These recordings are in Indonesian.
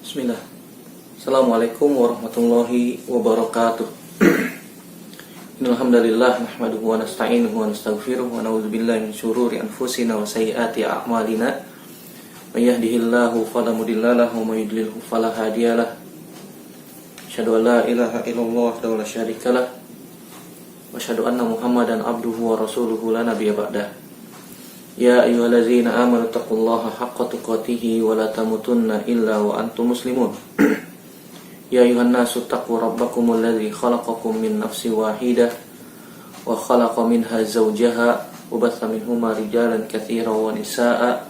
Bismillah. Assalamualaikum warahmatullahi wabarakatuh. Innalhamdalillah nahmaduhu wa nasta'inuhu wa nastaghfiruh wa na'udzubillahi min syururi anfusina wa sayyiati a'malina. May yahdihillahu fala mudhillalah wa may yudlilhu fala hadiyalah. Asyhadu an la ilaha illallah wahdahu la syarikalah wa asyhadu anna Muhammadan abduhu wa rasuluhu la nabiyya ba'dah. Ya ayyuhallazina amanu taqullaha haqqa tuqatih wa la tamutunna illa wa antum muslimun. Ya ayuhan nasu taqu rabbakumul ladzi khalaqakum min nafsin wahidah wa khalaqa minha zawjaha wa batha minhuma rijalan katsiran wa nisaa'a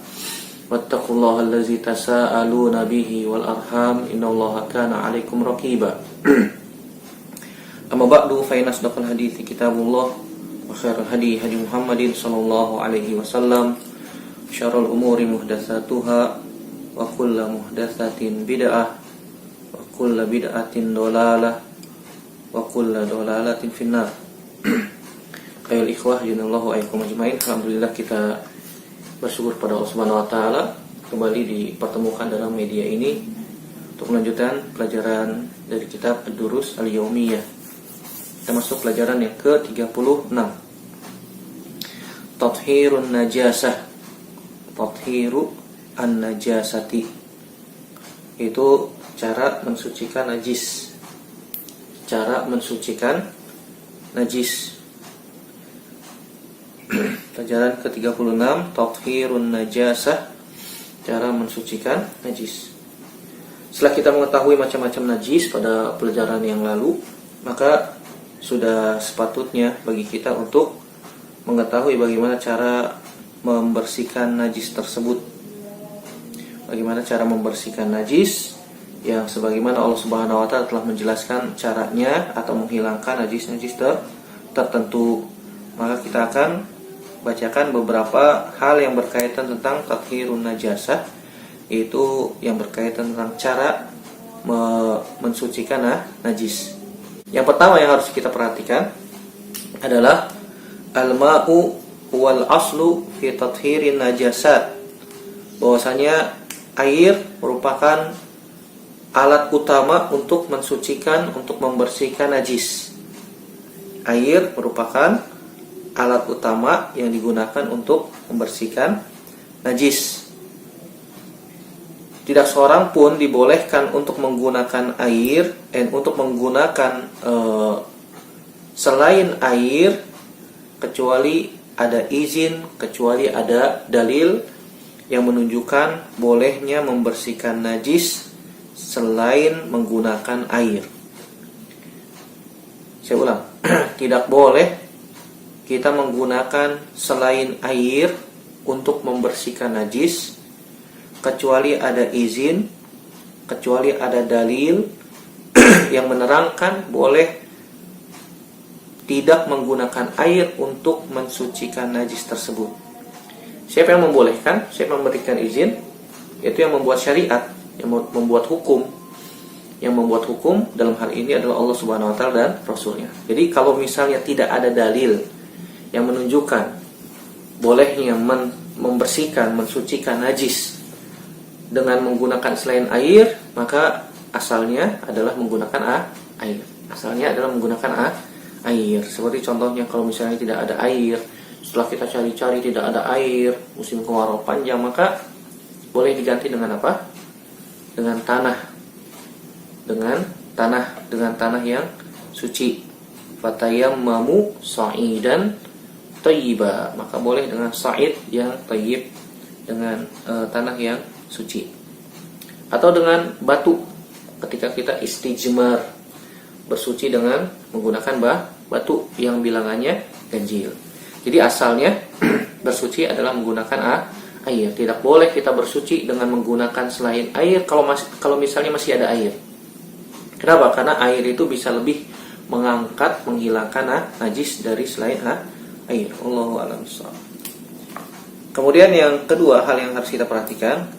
wattaqullaha allazi tasaaluna bihi wal arham innallaha kana 'alaikum raqiba. Amma ba'du fa inna asdaqal hadithi kitabullah wa khairul hadi hadi Muhammadin sallallahu alaihi wasallam, syarrul umuri muhdatsatuha wa kullu muhdatsatin bid'ah wa kullu bid'atin dhalalah wa kullu dhalalatin finnar. Ayol ikhwah junallahu ayyakum ajmain. Alhamdulillah kita bersyukur pada Allah Subhanahu wa taala kembali dipertemukan dalam media ini untuk melanjutkan pelajaran dari kitab Ad-Durus Al-Yaumiyah. Kita masuk pelajaran yang ke-36. Tathhirun najasah. Tathiru an-najasati. Itu cara mensucikan najis. Cara mensucikan najis. Pelajaran ke-36, tathhirun najasah. Cara mensucikan najis. Setelah kita mengetahui macam-macam najis pada pelajaran yang lalu, maka sudah sepatutnya bagi kita untuk mengetahui bagaimana cara membersihkan najis tersebut. Bagaimana cara membersihkan najis yang sebagaimana Allah Subhanahu wa taala telah menjelaskan caranya atau menghilangkan najis-najis tertentu. Maka kita akan bacakan beberapa hal yang berkaitan tentang tathhirun najasah, yaitu yang berkaitan tentang cara mensucikan najis. Yang pertama yang harus kita perhatikan adalah al-ma'u wal aslu fi tathirin najasat. Bahwasanya air merupakan alat utama untuk mensucikan, untuk membersihkan najis. Air merupakan alat utama yang digunakan untuk membersihkan najis. Tidak seorang pun dibolehkan untuk menggunakan air untuk menggunakan selain air kecuali ada izin, kecuali ada dalil yang menunjukkan bolehnya membersihkan najis selain menggunakan air. Saya ulang, tidak boleh kita menggunakan selain air untuk membersihkan najis kecuali ada izin, kecuali ada dalil yang menerangkan boleh tidak menggunakan air untuk mensucikan najis tersebut. Siapa yang membolehkan? Siapa yang memberikan izin? Itu yang membuat syariat, yang membuat hukum. Yang membuat hukum dalam hal ini adalah Allah Subhanahu wa taala dan Rasulnya. Jadi kalau misalnya tidak ada dalil yang menunjukkan bolehnya membersihkan, mensucikan najis dengan menggunakan selain air, maka asalnya adalah menggunakan air. Asalnya adalah menggunakan air. Seperti contohnya kalau misalnya tidak ada air, setelah kita cari-cari tidak ada air, musim kemarau panjang, maka boleh diganti dengan apa? Dengan tanah. Dengan tanah yang suci. Fatayammamu sa'idan thayyiba. Maka boleh dengan sa'id yang thayyib, dengan tanah yang suci. Atau dengan batu ketika kita istijmar, bersuci dengan menggunakan batu yang bilangannya ganjil. Jadi asalnya bersuci adalah menggunakan air. Tidak boleh kita bersuci dengan menggunakan selain air kalau misalnya masih ada air. Kenapa? Karena air itu bisa lebih mengangkat, menghilangkan najis dari selain air. Allahu a'lam bishawab. Kemudian yang kedua hal yang harus kita perhatikan,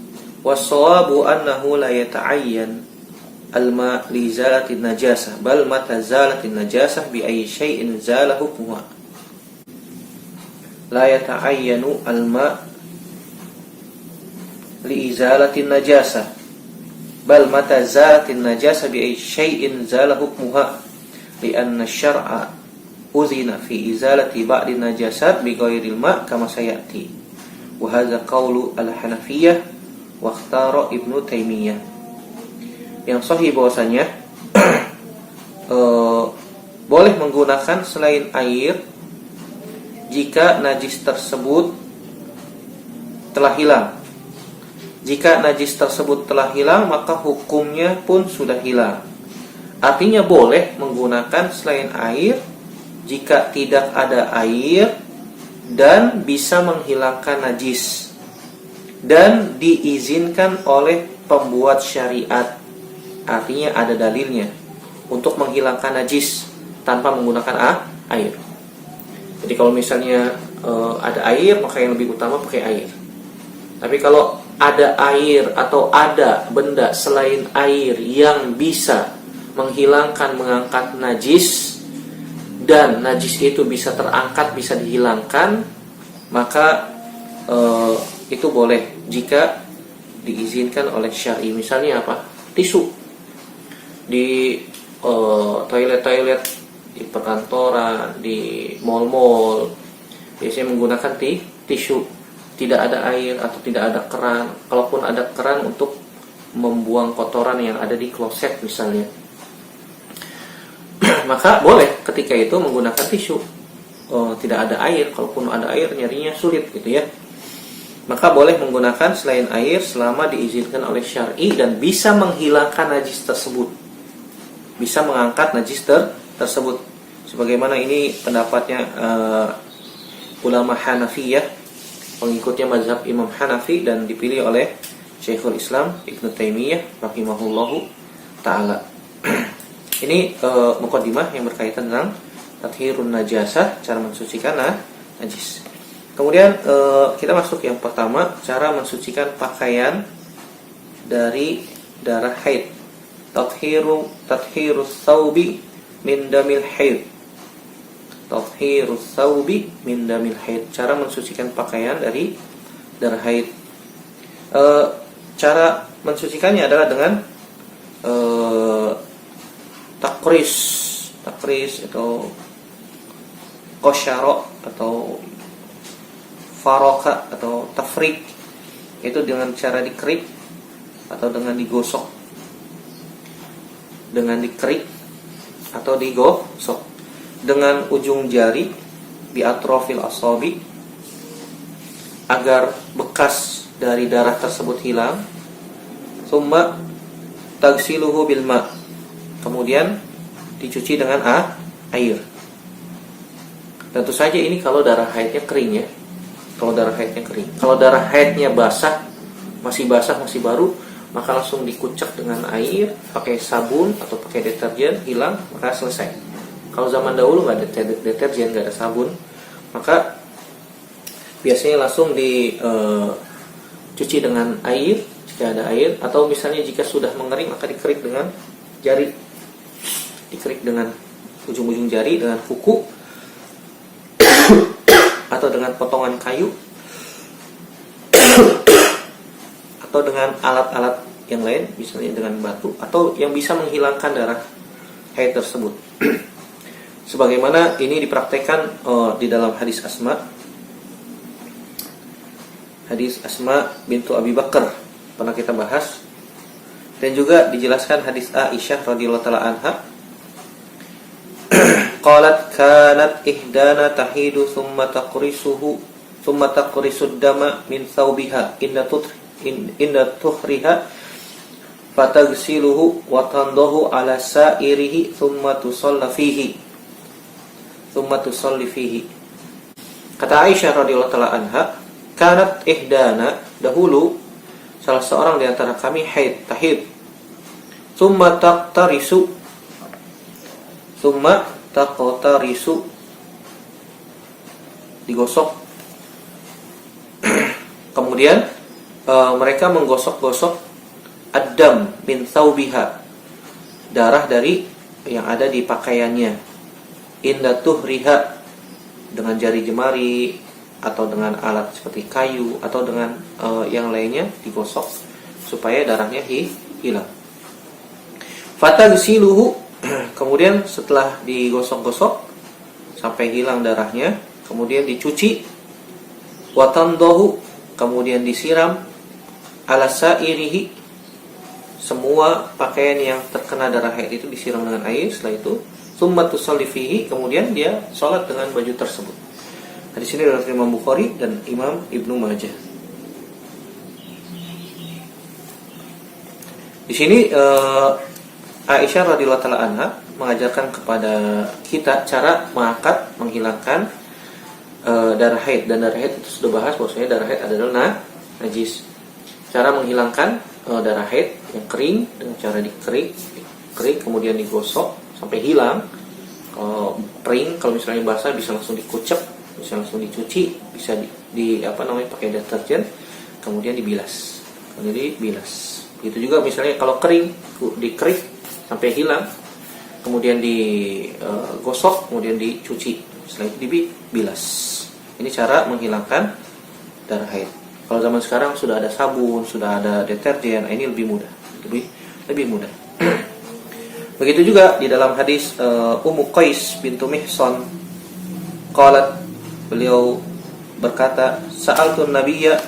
was-shawabu annahu la yata'ayyan al-ma' li zalatin najasah bal mata zalatin najasah bi ayyi syai'in zala hukmuha. La yata'ayyanu al-ma' li izalatin najasah bal mata zalatin najasa bi ay syai'in zala hukmuha li'anna syar'a uzina fi izalati ba'di najasat bi ghairil ma' kama sayati wa hadza qaulu al-Hanafiyyah wa ikhtara Ibnu Taimiyah. Yang sahih bahwasanya boleh menggunakan selain air jika najis tersebut telah hilang. Jika najis tersebut telah hilang, maka hukumnya pun sudah hilang. Artinya boleh menggunakan selain air jika tidak ada air dan bisa menghilangkan najis dan diizinkan oleh pembuat syariat. Artinya ada dalilnya untuk menghilangkan najis tanpa menggunakan air. Jadi kalau misalnya ada air, maka yang lebih utama pakai air. Tapi kalau ada air atau ada benda selain air yang bisa menghilangkan, mengangkat najis, dan najis itu bisa terangkat, bisa dihilangkan, maka itu boleh jika diizinkan oleh syar'i. Misalnya apa? Tisu di toilet-toilet, di perkantoran, di mall-mall, biasanya menggunakan tisu. Tidak ada air atau tidak ada keran. Kalaupun ada keran untuk membuang kotoran yang ada di kloset misalnya, maka boleh ketika itu menggunakan tisu. Tidak ada air, kalaupun ada air nyarinya sulit gitu ya. Maka boleh menggunakan selain air selama diizinkan oleh syar'i dan bisa menghilangkan najis tersebut, bisa mengangkat najis tersebut. Sebagaimana ini pendapatnya ulama Hanafiyah, pengikutnya mazhab Imam Hanafi, dan dipilih oleh Syekhul Islam Ibnu Taimiyah rahimahullahu ta'ala. Ini muqaddimah yang berkaitan tentang tathhirun najasah, cara mensucikan najis. Kemudian kita masuk yang pertama, cara mensucikan pakaian dari darah haid. Tathhirus thawbi min damil haid. Tathhirus thawbi min damil haid. Cara mensucikan pakaian dari darah haid. Cara mensucikannya adalah dengan takris atau qasyara atau faroka atau tafrik. Itu dengan cara dikerik atau dengan digosok. Dengan dikerik atau digosok dengan ujung jari di atrofil asabi agar bekas dari darah tersebut hilang. Summa tagsiluhu bil ma', kemudian dicuci dengan air. Tentu saja ini kalau darah haidnya kering ya. Kalau darah haidnya kering. Kalau darah haidnya basah, masih baru, maka langsung dikucek dengan air, pakai sabun atau pakai deterjen, hilang, maka selesai. Kalau zaman dahulu nggak ada deterjen, nggak ada sabun, maka biasanya langsung dicuci dengan air jika ada air, atau misalnya jika sudah mengering maka dikerik dengan jari, dikerik dengan ujung-ujung jari dengan kuku atau dengan potongan kayu atau dengan alat-alat yang lain, misalnya dengan batu atau yang bisa menghilangkan darah haid tersebut. Sebagaimana ini dipraktekkan di dalam hadis Asma bintu Abi Bakar, pernah kita bahas, dan juga dijelaskan hadis Aisyah radhiyallahu taala anha. Qalat kanat ihdana tahidu thumma taqrisud dama min thawbiha inda tuhriha fatagsiluhu wa tandahu ala sa'irihi thumma tusalli fihi. Kata Aisyah radhiyallahu taala anha, kanat ihdana, dahulu salah seorang di antara kami tahid. Thumma taqtarisu, digosok. Kemudian mereka menggosok-gosok ad-dam min thawbiha, darah dari yang ada di pakaiannya. Inda tuhriha, dengan jari jemari atau dengan alat seperti kayu atau dengan yang lainnya digosok supaya darahnya hilang. Fatagsiluhu, kemudian setelah digosok-gosok sampai hilang darahnya, kemudian dicuci. Watandahu, kemudian disiram. Ala sa'irihi, semua pakaian yang terkena darah haid itu disiram dengan air. Setelah itu tsumma tusalli fihi, kemudian dia sholat dengan baju tersebut. Hadis ini dari Imam Bukhari dan Imam Ibnu Majah. Di sini Aisyah radhiyallahu taala anha mengajarkan kepada kita cara mengangkat, menghilangkan darah haid. Dan darah haid itu sudah bahas bahwasanya darah haid adalah najis. Cara menghilangkan darah haid yang kering dengan cara dikerik kemudian digosok sampai hilang. Kalau kering, kalau misalnya basah bisa langsung dikucek, bisa langsung dicuci, bisa pakai deterjen, kemudian dibilas. Jadi bilas. Itu juga misalnya kalau kering, dikerik sampai hilang, kemudian digosok, kemudian dicuci, setelah itu dibilas. Ini cara menghilangkan darah haid. Kalau zaman sekarang sudah ada sabun, sudah ada deterjen, ini lebih mudah, lebih mudah. Begitu juga di dalam hadis Ummu Qais bintu Mihsan, qalat, beliau berkata, sa'altu Nabiyya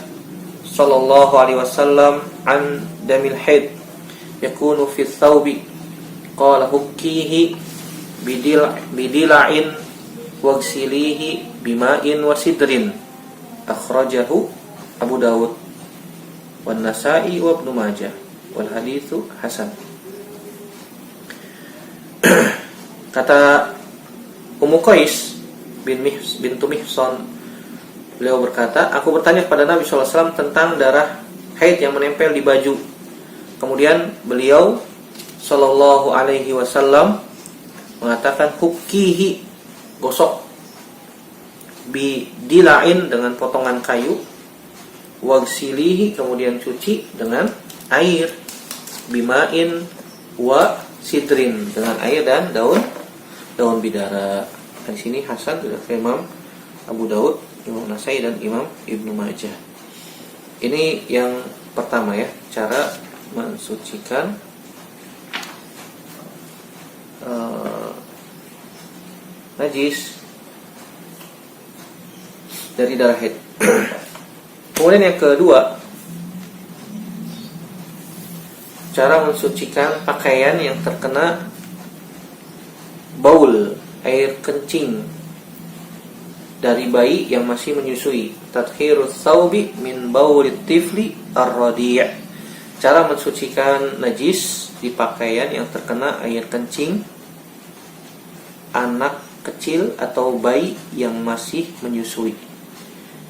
sallallahu alaihi wasallam an damil haid yakunu fi thawbi, qala hukkihi bidila'in waghsilihi bima'in wasidrin, akhrajahu Abu Dawud wan Nasa'i wa Ibnu Majah wal haditsu hasan. Kata Ummu Qais bintu Mihsan, beliau berkata, aku bertanya kepada Nabi SAW tentang darah haid yang menempel di baju. Kemudian beliau Sallallahu Alaihi Wasallam mengatakan, hukkihi, gosok, bidilain, dengan potongan kayu, wagsilihi, kemudian cuci dengan air, bimain wa sidrin, dengan air dan daun bidara. Di sini hasan dari Imam Abu Dawud, Imam Nasai dan Imam Ibnu Majah. Ini yang pertama ya, cara mensucikan najis dari darah haid. Kemudian yang kedua, cara mensucikan pakaian yang terkena baul, air kencing dari bayi yang masih menyusui. Tathhirus thawbi min baulit tifli ar-radi'. Cara mensucikan najis di pakaian yang terkena air kencing anak kecil atau bayi yang masih menyusui.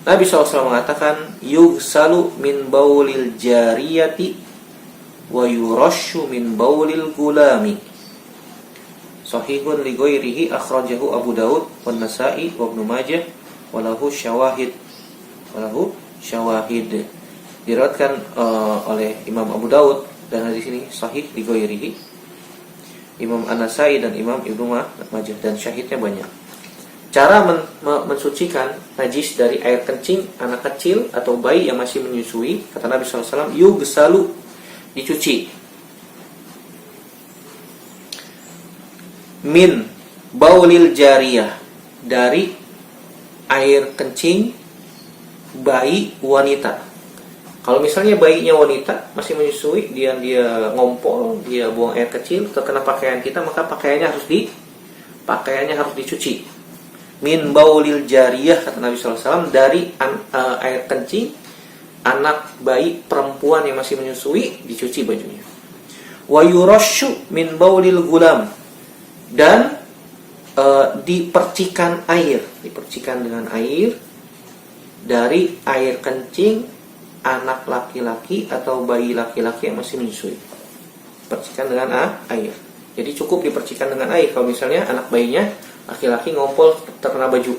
Nabi SAW mengatakan, yughsalu min baulil jariyati wa yurashu min baulil gulami. Sahihun li ghairihi, akhrajahu Abu Dawud wan Nasa'i wa Ibnu Majah walahu syawahid. Diriwayatkan oleh Imam Abu Dawud dan hadis ini sahih li ghairihi, Imam An-Nasai dan Imam Ibnu Majah, dan syahidnya banyak. Cara mensucikan najis dari air kencing anak kecil atau bayi yang masih menyusui, kata Nabi SAW, yughsalu, dicuci, min baulil jariyah, dari air kencing bayi wanita. Kalau misalnya bayinya wanita masih menyusui, dia ngompol, dia buang air kecil, terkena pakaian kita, maka pakaiannya harus dicuci. Min baulil jariyah, kata Nabi SAW, dari air kencing anak bayi perempuan yang masih menyusui, dicuci bajunya. Wa yurashu min baulil gulam, dan dipercikan dengan air dari air kencing anak laki-laki atau bayi laki-laki yang masih menyusui. Percikan dengan air. Jadi cukup dipercikan dengan air. Kalau misalnya anak bayinya laki-laki ngompol terkena baju.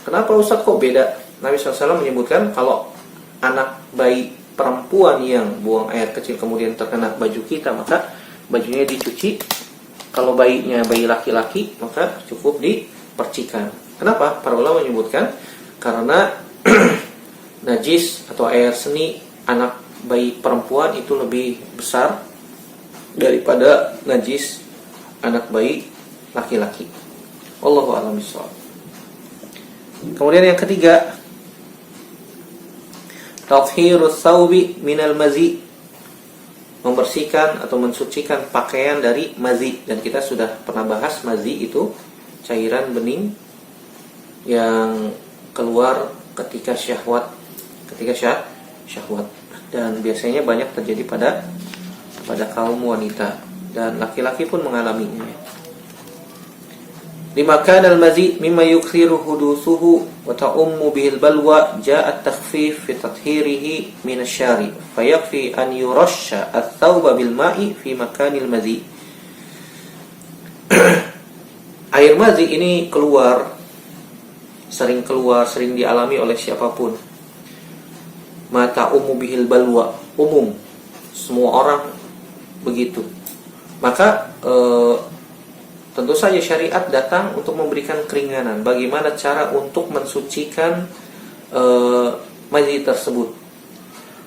Kenapa Ustaz kok beda? Nabi SAW menyebutkan kalau anak bayi perempuan yang buang air kecil kemudian terkena baju kita, maka bajunya dicuci. Kalau bayinya bayi laki-laki, maka cukup dipercikan. Kenapa? Para ulama menyebutkan karena najis atau air seni anak bayi perempuan itu lebih besar daripada najis anak bayi laki-laki. Wallahu a'lam bishawab. Kemudian yang ketiga, tathhirus thawbi minal mazi, membersihkan atau mensucikan pakaian dari mazi. Dan kita sudah pernah bahas mazi itu cairan bening yang keluar ketika syahwat, syahwat, dan biasanya banyak terjadi pada kaum wanita, dan laki-laki pun mengalaminya. Lima kana al-mazi mimma yukthiru hudusuhu wa ta'ummu bihil balwa, ja'a at-takhfif fi tathhirihi min asy-syari fayakfi an yurasha ath-thawba bil ma'i fi makanil mazi. Air mazi ini sering dialami oleh siapapun. Mata ummu bihil balwa, umum, semua orang begitu. Maka tentu saja syariat datang untuk memberikan keringanan. Bagaimana cara untuk mensucikan mazi tersebut?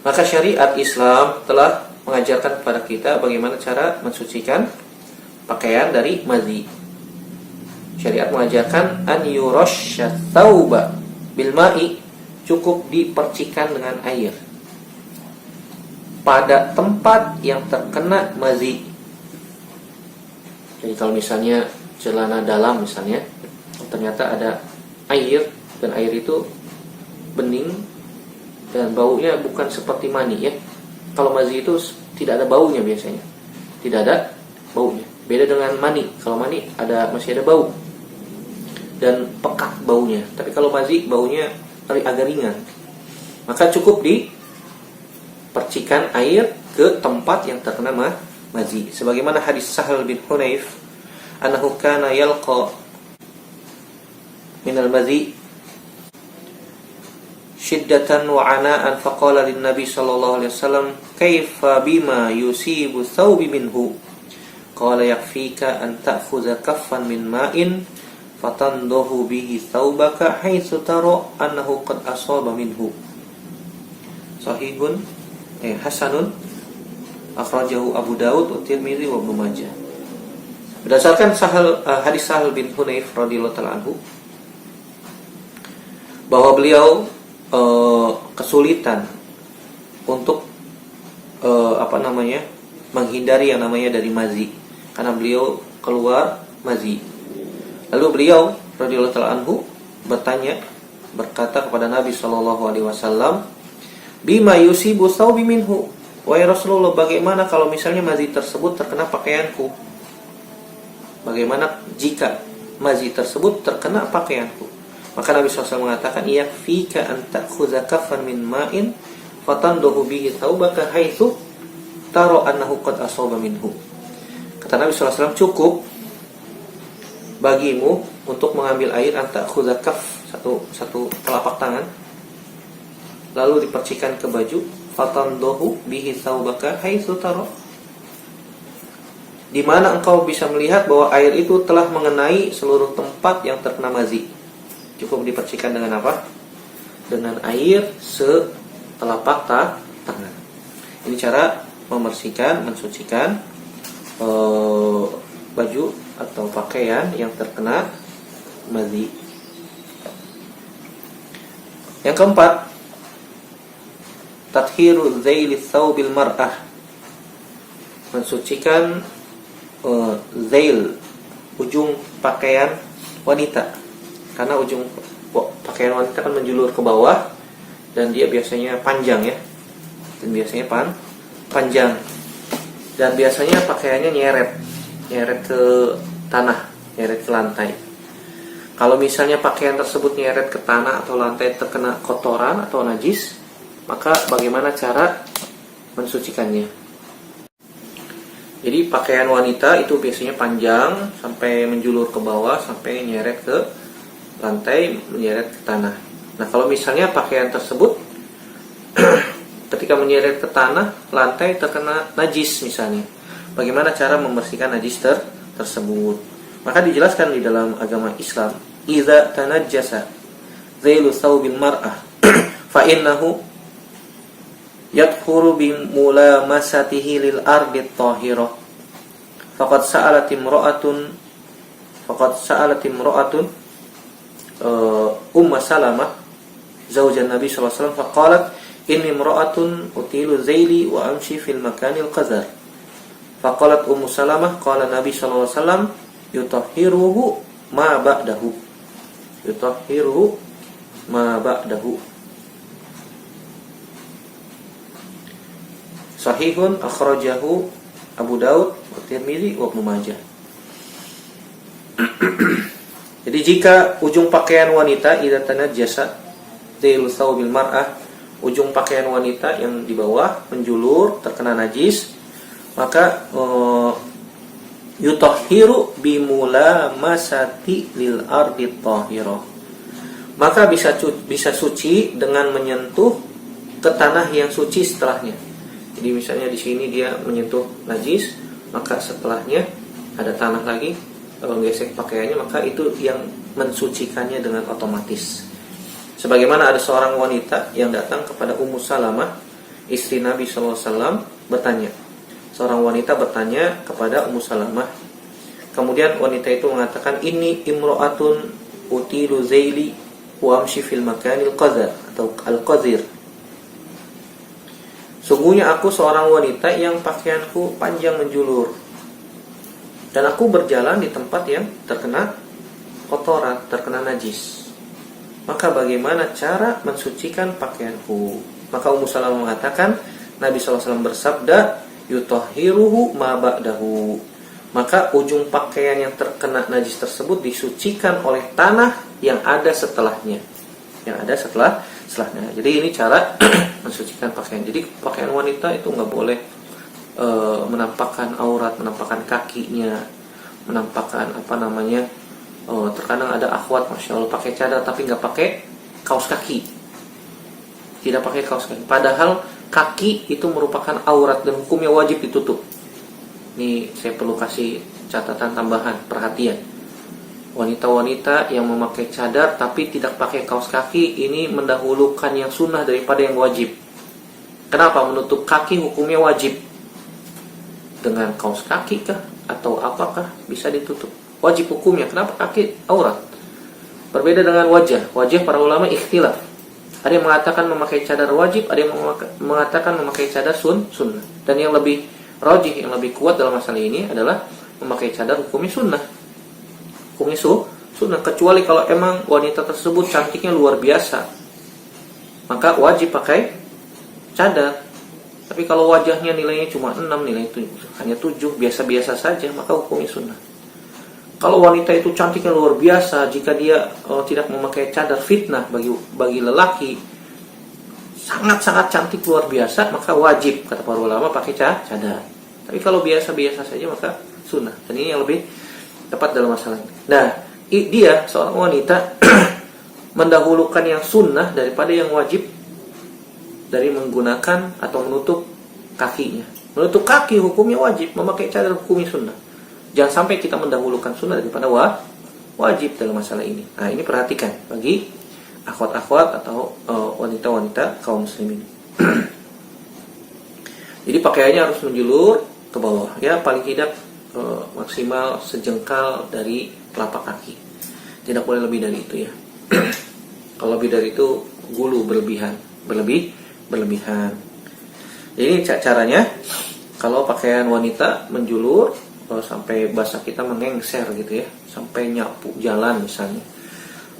Maka syariat Islam telah mengajarkan kepada kita bagaimana cara mensucikan pakaian dari mazi. Syariat mengajarkan an yurasya thawba bil ma'i, cukup dipercikan dengan air pada tempat yang terkena mazi. Jadi kalau misalnya celana dalam misalnya ternyata ada air, dan air itu bening dan baunya bukan seperti mani ya. Kalau mazi itu tidak ada baunya biasanya. Tidak ada baunya. Beda dengan mani. Kalau mani masih ada bau dan pekat baunya. Tapi kalau mazi baunya agak ringan. Maka cukup dipercikan air ke tempat yang terkena mazi. Sebagaimana hadis Sahal bin Hunayf, annahu kana yalqa min al-mazi shiddatan wa ana'an faqala lin nabi sallallahu alaihi wasallam kaifa bima yusibu thawbi minhu qala yakfika an ta'khudha kaffan min ma'in fatandahu bihi thawbaka haitsu tara annahu qad asaba minhu. Sahihun hasanun akhrajahu Abu Daud wa Tirmidzi wa Ibnu Majah. Berdasarkan hadis Sahal bin Hunayf radhiyallahu ta'ala anhu, bahwa beliau kesulitan untuk menghindari yang namanya dari mazi, karena beliau keluar mazi. Lalu beliau radhiyallahu ta'ala anhu berkata kepada Nabi sallallahu alaihi wasallam, bima yusibu thawbi minhu, wahai Rasulullah, bagaimana kalau misalnya mazi tersebut terkena pakaianku? Bagaimana jika mazi tersebut terkena pakaianku? Maka Nabi SAW mengatakan, yakfika an ta'khudha kaffan min ma'in fatandahu bihi thawbaka haitsu tara annahu qad asaba minhu. Kata Nabi SAW, cukup bagimu untuk mengambil air, an ta'khudha kaff, satu telapak tangan, lalu dipercikan ke baju, fatandahu bihi thawbaka haitsu tara, di mana engkau bisa melihat bahwa air itu telah mengenai seluruh tempat yang terkena mazi. Cukup dipercikan dengan apa? Dengan air setelapak tangan. Ini cara membersihkan, mensucikan baju atau pakaian yang terkena mazi. Yang keempat, tathhiru zaili thawbil mar'ah, mensucikan zail, ujung pakaian wanita. Karena ujung pakaian wanita kan menjulur ke bawah dan dia biasanya panjang ya. Dan biasanya panjang. Dan biasanya pakaiannya nyeret ke tanah, nyeret ke lantai. Kalau misalnya pakaian tersebut nyeret ke tanah atau lantai terkena kotoran atau najis, maka bagaimana cara mensucikannya? Jadi pakaian wanita itu biasanya panjang sampai menjulur ke bawah, sampai nyeret ke lantai, menyeret ke tanah. Nah, kalau misalnya pakaian tersebut ketika menyeret ke tanah, lantai terkena najis misalnya, bagaimana cara membersihkan najis tersebut? Maka dijelaskan di dalam agama Islam, idza tanajjasa zailu thawbil mar'ah fa innahu yadkhuru bi mulamasatihi lil ardi tahirah. Faqad sa'alat imra'atun Salamah zaujan Nabi sallallahu alaihi wasallam faqalat inni imra'atun utilu zaili wa amshi fil makanil qazar. Faqalat Salamah qala Nabi sallallahu alaihi wasallam yutahhiruhu ma ba'dahu. Sahihun akhrajahu Abu Daud wa Tirmidzi wa Ibnu Majah. Jadi jika ujung pakaian wanita idza tanajjasa dhailu thawbil mar'ah, ujung pakaian wanita yang di bawah menjulur terkena najis, maka yutahhiru bimulamasati lil ardi tahirah. Maka bisa suci dengan menyentuh ke tanah yang suci setelahnya. Jadi misalnya di sini dia menyentuh najis, maka setelahnya ada tanah lagi, gesek pakaiannya, maka itu yang mensucikannya dengan otomatis. Sebagaimana ada seorang wanita yang datang kepada Ummu Salamah, istri Nabi SAW, bertanya. Seorang wanita bertanya kepada Ummu Salamah. Kemudian wanita itu mengatakan, ini imro'atun utilu zaili wa amshi fil makanil qazar atau al-qazir. Sungguhnya aku seorang wanita yang pakaianku panjang menjulur, dan aku berjalan di tempat yang terkena kotoran, terkena najis. Maka bagaimana cara mensucikan pakaianku? Maka Ummu Salamah mengatakan, Nabi SAW bersabda, yutahhiruhu ma ba'dahu. Maka ujung pakaian yang terkena najis tersebut disucikan oleh tanah yang ada setelahnya. Setelahnya. Jadi ini cara mensucikan pakaian. Jadi pakaian wanita itu nggak boleh menampakkan aurat, menampakkan kakinya, menampakkan terkadang ada akhwat, masya Allah, pakai cadar tapi nggak pakai kaos kaki, tidak pakai kaos kaki. Padahal kaki itu merupakan aurat dan hukumnya wajib ditutup. Ini saya perlu kasih catatan tambahan, perhatian. Wanita-wanita yang memakai cadar tapi tidak pakai kaos kaki ini mendahulukan yang sunnah daripada yang wajib. Kenapa? Menutup kaki hukumnya wajib. Dengan kaos kaki kah atau apakah bisa ditutup? Wajib hukumnya. Kenapa? Kaki aurat. Berbeda dengan wajah. Wajah para ulama ikhtilaf. Ada yang mengatakan memakai cadar wajib, ada yang mengatakan memakai cadar sunnah. Dan yang lebih rajih, yang lebih kuat dalam masalah ini adalah memakai cadar hukumnya sunnah. Hukumnya sunnah, kecuali kalau emang wanita tersebut cantiknya luar biasa, maka wajib pakai cadar. Tapi kalau wajahnya nilainya cuma 6, nilai itu hanya 7, biasa-biasa saja, maka hukumnya sunnah. Kalau wanita itu cantiknya luar biasa, jika dia tidak memakai cadar, fitnah bagi lelaki, sangat-sangat cantik luar biasa, maka wajib, kata para ulama, pakai cadar. Tapi kalau biasa-biasa saja, maka sunnah. Dan ini yang lebih tepat dalam masalah ini. Nah, dia seorang wanita mendahulukan yang sunnah daripada yang wajib, dari menggunakan atau menutup kakinya. Menutup kaki hukumnya wajib, memakai cadar hukumnya sunnah. Jangan sampai kita mendahulukan sunnah daripada wajib dalam masalah ini. Nah, ini perhatikan bagi akhwat-akhwat atau wanita-wanita kaum muslimin. Jadi pakaiannya harus menjulur ke bawah, ya paling tidak maksimal sejengkal dari telapak kaki. Tidak boleh lebih dari itu, ya. Kalau lebih dari itu gulu berlebihan. Jadi caranya, kalau pakaian wanita menjulur sampai bahasa kita mengengser gitu ya, sampai nyapu jalan misalnya,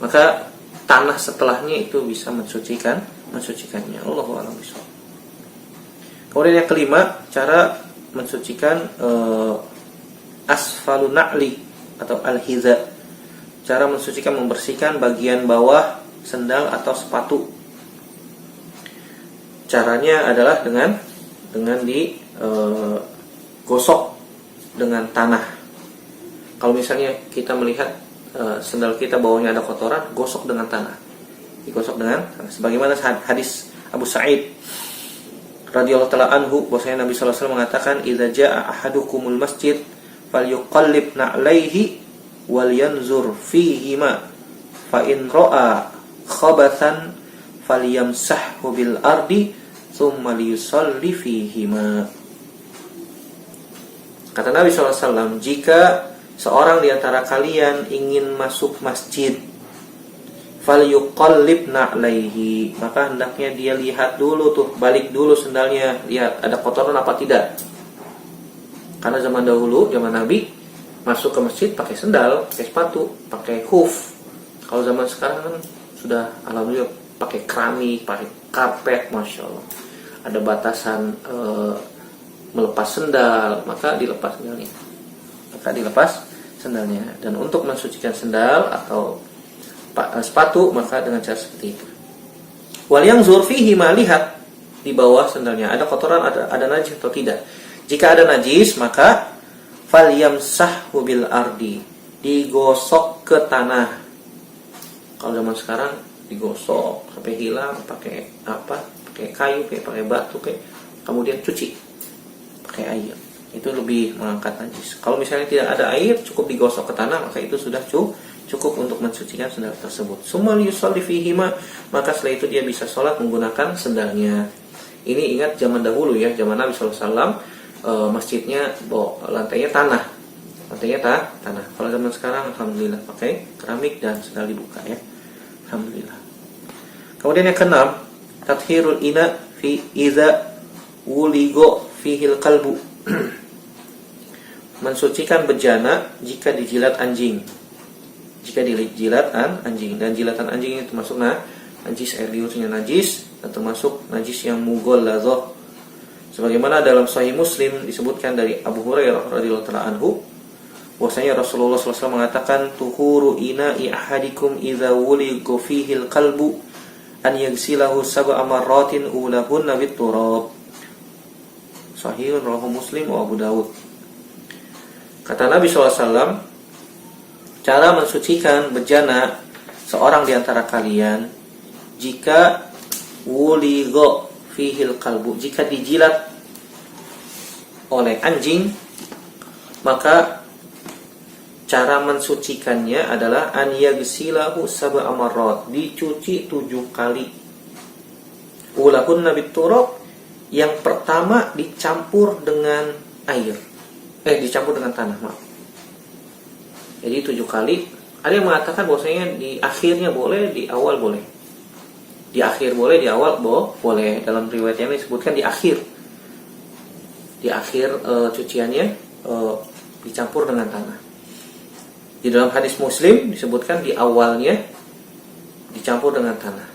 maka tanah setelahnya itu bisa mensucikannya. Allahu a'lam bishawab. Kemudian yang kelima, cara mensucikan asfalun na'li atau al-hiza. Cara mensucikan, membersihkan bagian bawah sendal atau sepatu. Caranya adalah dengan digosok dengan tanah. Kalau misalnya kita melihat sendal kita bawahnya ada kotoran, gosok dengan tanah. Digosok dengan tanah. Sebagaimana hadis Abu Sa'id radhiyallahu ta'ala anhu, bahwasanya Nabi sallallahu alaihi wasallam mengatakan, "Idza jaa ahadukumul masjid falyuqallib na'laihi wal yanzur fihima fa in ra'a khabathan falyamsahhu bil ardi thumma liyusalli fihima. Kata Nabi SAW, jika seorang di antara kalian ingin masuk masjid, falyuqallib na'laihi, maka hendaknya dia lihat dulu tuh, balik dulu sendalnya, lihat ada kotoran apa tidak. Karena zaman dahulu, zaman Nabi, masuk ke masjid pakai sendal, pakai sepatu, pakai hoof. Kalau zaman sekarang kan sudah alhamdulillah pakai keramik, pakai karpet, masya Allah. Ada batasan melepas sendal, maka dilepas sendalnya. Dan untuk mensucikan sendal atau sepatu, maka dengan cara seperti itu. Wal yanzur fihi ma, lihat di bawah sendalnya ada kotoran, ada najis atau tidak. Jika ada najis, maka falyamsahhu bil ardi, digosok ke tanah. Kalau zaman sekarang digosok sampai hilang, pakai kayu, pakai batu, kemudian cuci pakai air, itu lebih mengangkat najis. Kalau misalnya tidak ada air, cukup digosok ke tanah, maka itu sudah cukup untuk mensucikan sendal tersebut. Summa yusalli fihima, maka setelah itu dia bisa sholat menggunakan sendalnya. Ini ingat zaman dahulu ya, zaman Nabi SAW, masjidnya lantainya tanah. Kalau zaman sekarang alhamdulillah pakai keramik dan sendal dibuka ya, alhamdulillah. Kemudian yang keenam, tathhirul ina fi idza wuligo fihil kalbu, mensucikan bejana jika dijilat anjing. Dan jilatan anjing itu termasuk najis, air liurnya najis, dan termasuk najis yang mughalladhah. Sebagaimana dalam Sahih Muslim disebutkan dari Abu Hurairah radhiyallahu taala anhu, bahwasanya Rasulullah SAW mengatakan, tuhuru ina'i ahadikum idza wuligo fihil kalbu an yaghsilahu sab'a marratin ulahunna bit turab. Sahih rawahu Muslim wa Abu Dawud. Kata Nabi SAW, cara mensucikan bejana seorang di antara kalian jika wuligho fihil kalbu, jika dijilat oleh anjing, maka cara mensucikannya adalah an yaghsilahu sab'a marrat, dicuci 7 kali. Ulahunna bit turab, yang pertama dicampur dengan air, dicampur dengan tanah, maaf. Jadi 7 kali. Ada yang mengatakan bahwasanya di akhirnya boleh, di awal boleh. Di akhir boleh, di awal boleh. Dalam riwayat yang disebutkan di akhir. Di akhir cuciannya dicampur dengan tanah. Di dalam hadis Muslim disebutkan di awalnya dicampur dengan tanah.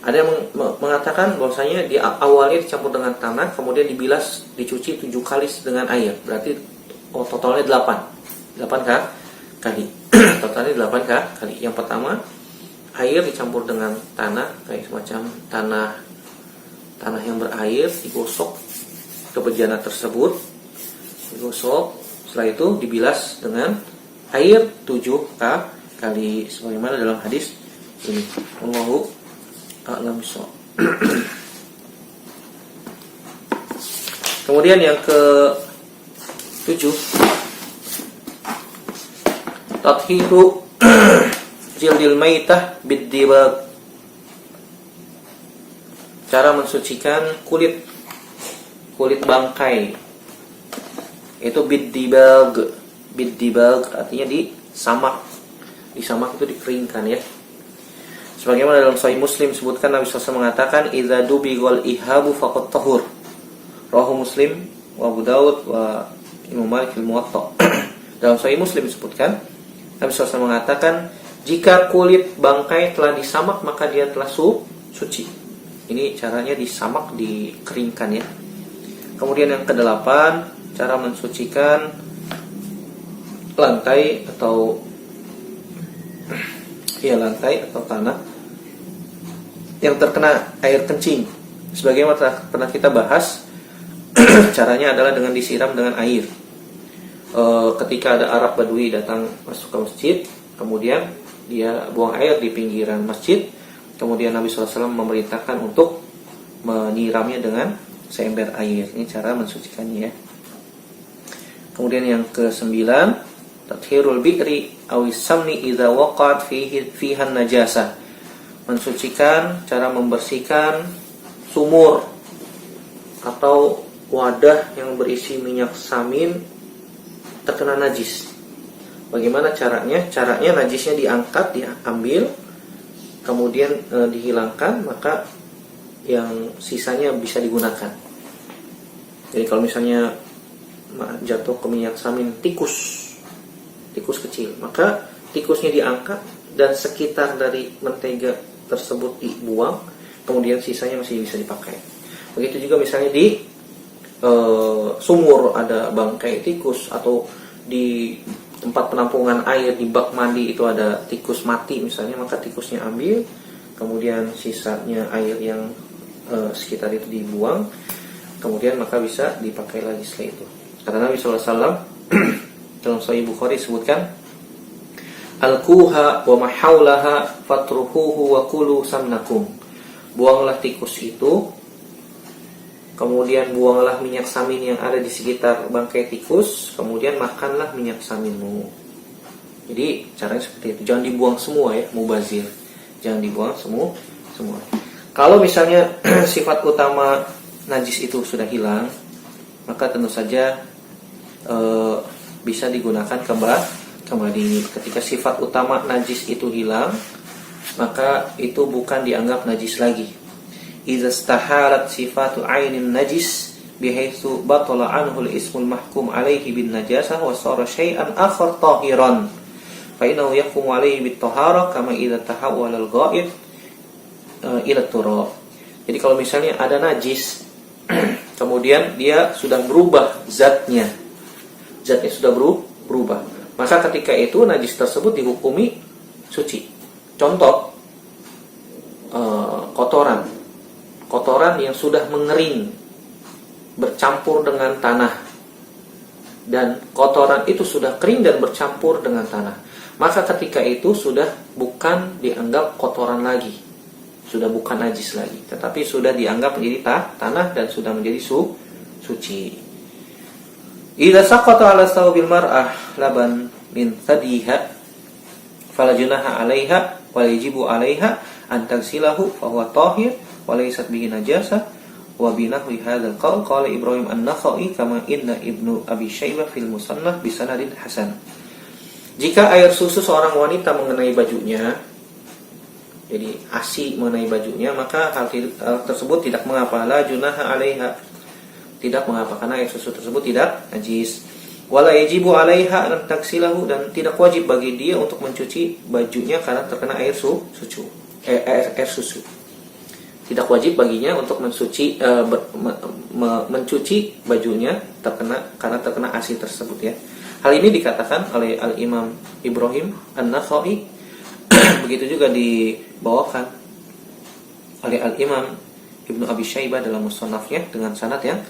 Ada yang mengatakan bahwasanya di awalnya dicampur dengan tanah, kemudian dibilas, dicuci 7 kali dengan air. Berarti totalnya 8 kali. Totalnya 8 kali. Yang pertama, air dicampur dengan tanah, kayak semacam tanah yang berair, digosok ke bejana tersebut. Digosok, setelah itu dibilas dengan air 7 kali. Sebagaimana dalam hadis ini. Allahu a'lam bishawab. Kemudian yang ke-7, tathiru jildil maitah bid-dibag, cara mensucikan kulit bangkai, itu bid-dibag artinya disamak itu dikeringkan ya. Sebagaimana dalam Sahih Muslim disebutkan, Nabi SAW mengatakan, idza dubighal ihabu faqad tahur. Rawahu Muslim wa Abu Dawud wa Imam Malik al-Muwatta. Dalam Sahih Muslim disebutkan, Nabi SAW mengatakan, jika kulit bangkai telah disamak, maka dia telah suci. Ini caranya disamak, dikeringkan ya. Kemudian yang ke-8, cara mensucikan lantai atau tanah yang terkena air kencing. Sebagaimana pernah kita bahas, caranya adalah dengan disiram dengan air. Ketika ada Arab Badui datang masuk ke masjid, kemudian dia buang air di pinggiran masjid, kemudian Nabi SAW memerintahkan untuk menyiramnya dengan seember air. Ini cara mensucikannya ya. Kemudian yang ke-9, tathhirul bi'ri awis samni idza waqa'at fiha najasah, mensucikan, cara membersihkan sumur atau wadah yang berisi minyak samin terkena najis. Bagaimana caranya? Caranya najisnya diangkat, diambil, kemudian dihilangkan, maka yang sisanya bisa digunakan. Jadi kalau misalnya jatuh ke minyak samin tikus kecil, maka tikusnya diangkat dan sekitar dari mentega tersebut dibuang, kemudian sisanya masih bisa dipakai. Begitu juga misalnya di sumur ada bangkai tikus, atau di tempat penampungan air di bak mandi itu ada tikus mati misalnya, maka tikusnya ambil, kemudian sisanya air yang sekitar itu dibuang, kemudian maka bisa dipakai lagi setelah itu. Kata Nabi SAW dalam Sahih Bukhari disebutkan, Al-kuha wa mahaulaha fatruhuhu wa kulu samnakum. Buanglah tikus itu, kemudian buanglah minyak samin yang ada di sekitar bangkai tikus, kemudian makanlah minyak saminmu. Jadi caranya seperti itu. Jangan dibuang semua ya, mubazir. Jangan dibuang semua. Kalau misalnya sifat utama najis itu sudah hilang, maka tentu saja bisa digunakan kembali. Ketika sifat utama najis itu hilang, maka itu bukan dianggap najis lagi. Idza istahalat sifatu ainin najis bihaitsu batala anhu al-ismul mahkum alaihi bin najasah wa sara syai'an akhar tahiran fa innahu yahkumu alaihi bit taharah kama idza tahawwala al-ghaib ila turab. Jadi kalau misalnya ada najis kemudian dia sudah berubah zatnya sudah berubah, maka ketika itu najis tersebut dihukumi suci. Contoh, kotoran yang sudah mengering bercampur dengan tanah, dan kotoran itu sudah kering dan bercampur dengan tanah, maka ketika itu sudah bukan dianggap kotoran lagi, sudah bukan najis lagi, tetapi sudah dianggap menjadi tanah dan sudah menjadi suci. Idza saqata 'ala thawbil mar'ah laban min thadiha fala junaha 'alaiha wa yajibu 'alaiha an tagsilahu fa huwa tahir wa laysat bihi najasah wa binahwi hadzal qaul qala Ibrahim an-Nakhai kama inna Ibnu Abi Syaibah fil Musannaf bi sanadin hasan. Jika air susu seorang wanita mengenai bajunya, jadi ASI mengenai bajunya, maka hal tersebut tidak mengapa, la junaha 'alaiha, tidak mengapa karena air susu tersebut tidak najis. Wala yajibu 'alaiha an tagsilahu, dan tidak wajib bagi dia untuk mencuci bajunya karena terkena air susu. Tidak wajib baginya untuk mencuci bajunya karena terkena ASI tersebut ya. Hal ini dikatakan oleh Al-Imam Ibrahim an-Nakhai. Begitu juga dibawakan oleh Al-Imam Ibnu Abi Syaibah dalam Musannafnya dengan sanad yang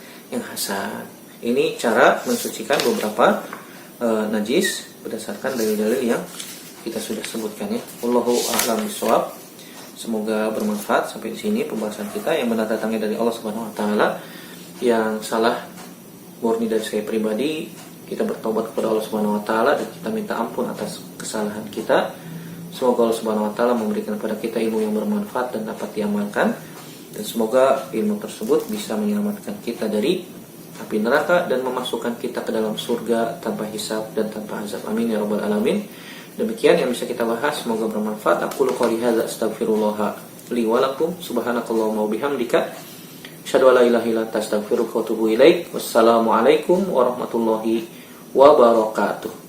hasan. Ini cara mensucikan beberapa najis berdasarkan dalil-dalil yang kita sudah sebutkan ya. Wallahu a'lam bishawab. Semoga bermanfaat sampai di sini pembahasan kita. Yang benar datangnya dari Allah Subhanahu wa taala, yang salah murni dari saya pribadi. Kita bertobat kepada Allah Subhanahu wa taala dan kita minta ampun atas kesalahan kita. Semoga Allah Subhanahu wa taala memberikan kepada kita ilmu yang bermanfaat dan dapat diamalkan, dan semoga ilmu tersebut bisa menyelamatkan kita dari api neraka dan memasukkan kita ke dalam surga tanpa hisab dan tanpa azab. Amin ya rabbal alamin. Demikian yang bisa kita bahas, semoga bermanfaat. Aku qouli hadza astaghfirullah li wa lakum, subhanakallahumma wa bihamdika asyhadu an la ilaha illa anta astaghfiruka wa atubu ilaik. Wassalamualaikum warahmatullahi wabarakatuh.